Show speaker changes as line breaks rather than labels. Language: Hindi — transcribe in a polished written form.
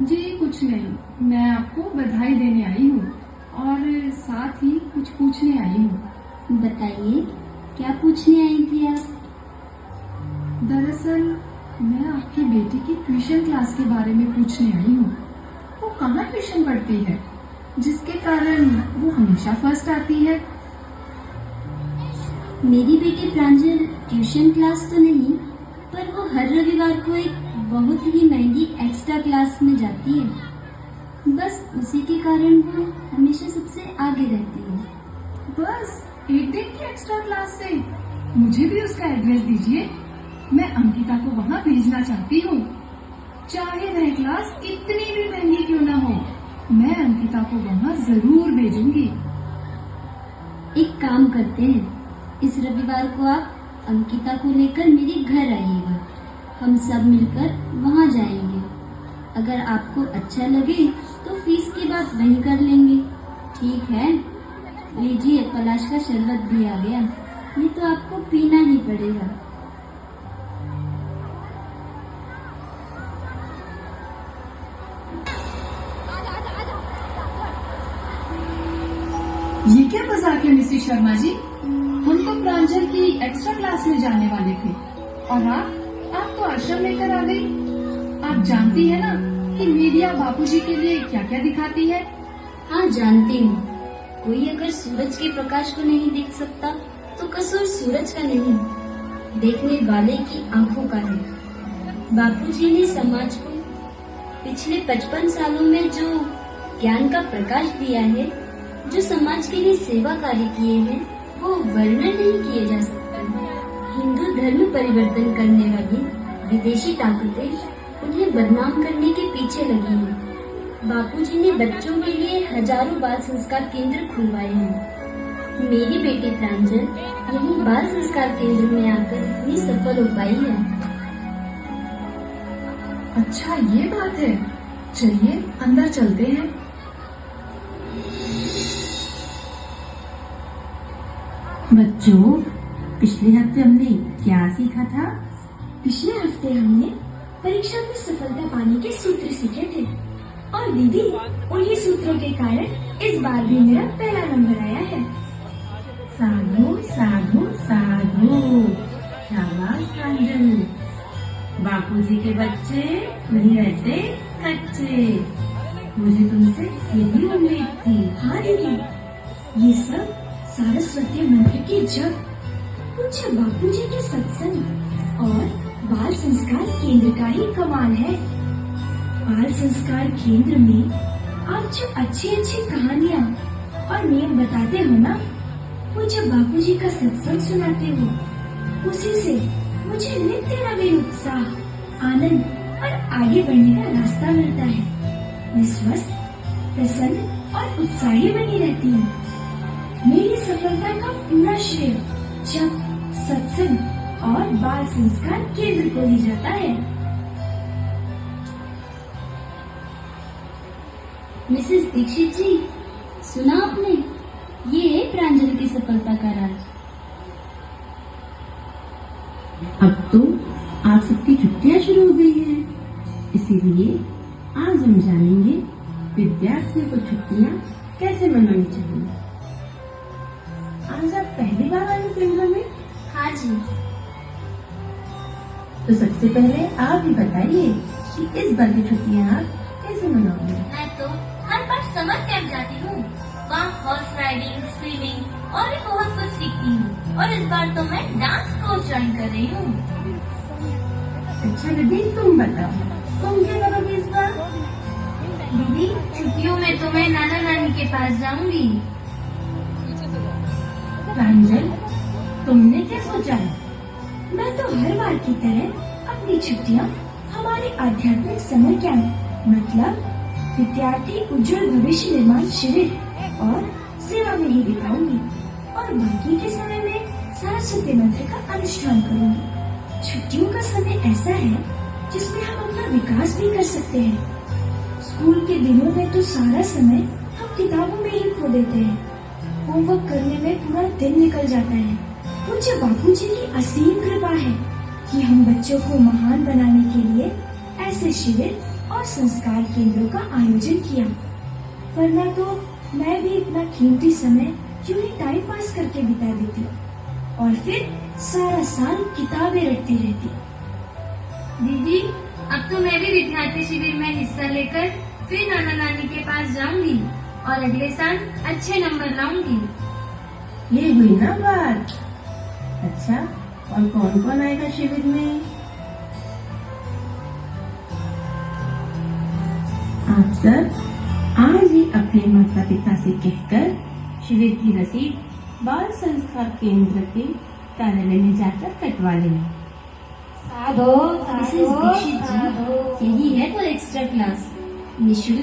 जी कुछ नहीं, मैं आपको बधाई देने आई हूँ और साथ ही कुछ पूछने आई हूँ।
बताइए, क्या पूछने आई थी आप?
दरअसल मैं आपकी बेटी की ट्यूशन क्लास के बारे में पूछने आई हूँ। वो कहाँ ट्यूशन पढ़ती है जिसके कारण वो हमेशा फर्स्ट आती है?
मेरी बेटी प्रांजल ट्यूशन क्लास तो नहीं, पर वो हर रविवार को एक बहुत ही महंगी एक्स्ट्रा क्लास में जाती है। बस उसी के कारण वो हमेशा सबसे आगे रहती है।
बस एक दिन की एक्स्ट्रा क्लास से? मुझे भी उसका एड्रेस दीजिए, मैं अंकिता को वहाँ भेजना चाहती हूँ। चाहे वह क्लास कितनी भी महंगी क्यों ना हो, मैं अंकिता को वहाँ जरूर भेजूंगी।
एक काम करते हैं, इस रविवार को आप अंकिता को लेकर मेरे घर आइएगा। हम सब मिलकर वहाँ जाएंगे। अगर आपको अच्छा लगे तो फीस की बात वहीं कर लेंगे। ठीक है? लीजिए, पलाश का शरबत भी आ गया। ये तो आपको पीना ही पड़ेगा।
ये क्या मजाक है मिसेस शर्मा जी? हम तो प्रांजल की एक्स्ट्रा क्लास में जाने वाले थे और आप तो आश्रम लेकर आ गई। आप जानती है ना कि मीडिया बापूजी के लिए क्या क्या दिखाती है?
हाँ, जानती हूँ। कोई अगर सूरज के प्रकाश को नहीं देख सकता तो कसूर सूरज का नहीं, देखने वाले की आंखों का है। बापूजी ने समाज को पिछले 55 सालों में जो ज्ञान का प्रकाश दिया है, जो समाज के लिए सेवा कार्य किए हैं, वो वर्णन नहीं किए जा सकते। हिंदू धर्म परिवर्तन करने वाली विदेशी ताकतें उन्हें बदनाम करने के पीछे लगी हैं। बापूजी ने बच्चों के लिए हजारों बाल संस्कार केंद्र खुलवाए हैं। मेरी बेटी प्रांजल यही बाल संस्कार केंद्र में आकर इतनी सफल हो पाई है।
अच्छा, ये बात है। चलिए अंदर चलते हैं।
बच्चों, पिछले हफ्ते हमने क्या सीखा था?
पिछले हफ्ते हमने परीक्षा में सफलता पाने के सूत्र सीखे थे और दीदी, उन्हीं सूत्रों के कारण इस बार भी मेरा पहला नंबर आया है।
साधु साधु साधु। शाबाश प्रांजल। बापूजी के बच्चे नहीं रहते कच्चे। मुझे तुमसे यही उम्मीद थी।
हाँ दीदी, ये सब सारस्वती मंत्र की जप, पूज्य बापूजी के सत्संग और बाल संस्कार केंद्र का ही कमाल है। बाल संस्कार केंद्र में आप जो अच्छी अच्छी कहानियाँ और नियम बताते हो ना, पूज्य बापूजी का सत्संग सुनाते हो, उसी से मुझे नित्य नवीन उत्साह, आनंद और आगे बढ़ने का रास्ता मिलता है। मैं स्वस्थ, प्रसन्न और उत्साही बनी रहती हूँ। मेरी सफलता का पूरा श्रेय जप, सत्संग और बाल संस्कार केंद्र को ही जाता है।
मिसेस दीक्षित जी, सुना आपने? ये है प्रांजल की सफलता का राज।
अब तो आप सबकी छुट्टियां शुरू हो गई हैं, इसीलिए आज हम जानेंगे विद्यार्थियों को छुट्टियां कैसे मनानी चाहिए। आज आप पहली बार आए हो केंद्र में?
हाँ जी।
तो सबसे पहले आप ही बताइए कि इस बार की छुट्टियां आप कैसे मनाओगे?
मैं तो हर बार समर कैंप जाती हूँ, वहाँ हॉर्स राइडिंग, स्विमिंग और भी बहुत कुछ सीखती हूँ। और इस बार तो मैं डांस कोर्स ज्वाइन कर रही हूँ।
अच्छा दीदी, तुम बताओ, तुम क्या करोगे इस बार?
दीदी, छुट्टियों में तो मैं नाना नानी के पास जाऊंगी।
प्रांजल, तुमने क्या सोचा है?
मैं तो हर बार की तरह अपनी छुट्टियाँ हमारे आध्यात्मिक समर कैंप मतलब विद्यार्थी उज्जवल भविष्य निर्माण शिविर और सेवा में ही बिताऊंगी और बाकी के समय में सरस्वती मंत्र का अनुष्ठान करूंगी। छुट्टियों का समय ऐसा है जिसमें हम अपना विकास भी कर सकते हैं। स्कूल के दिनों में तो सारा समय हम किताबों में ही खो देते हैं। होमवर्क करने में पूरा दिन निकल जाता है। पूज्य बापूजी की असीम कृपा है कि हम बच्चों को महान बनाने के लिए ऐसे शिविर और और संस्कार केंद्रों का आयोजन किया, वरना तो मैं भी इतना कीमती समय यूं ही टाइम पास करके बिता देती और फिर सारा साल किताबें रटती रहती।
दीदी, अब तो मैं भी विद्यार्थी शिविर में हिस्सा लेकर फिर नाना नानी के पास जाऊंगी और अगले साल अच्छे नंबर लाऊंगी।
ये हुई ना बात। अच्छा, और कौन कौन आएगा शिविर में? आप सब आज ही अपने माता पिता से कहकर शिविर की रसीद बाल संस्कार केंद्र के कार्यालय में जाकर कटवा लें।
मिसेस दीक्षित जी, यही है वो एक्स्ट्रा क्लास, निःशुल्क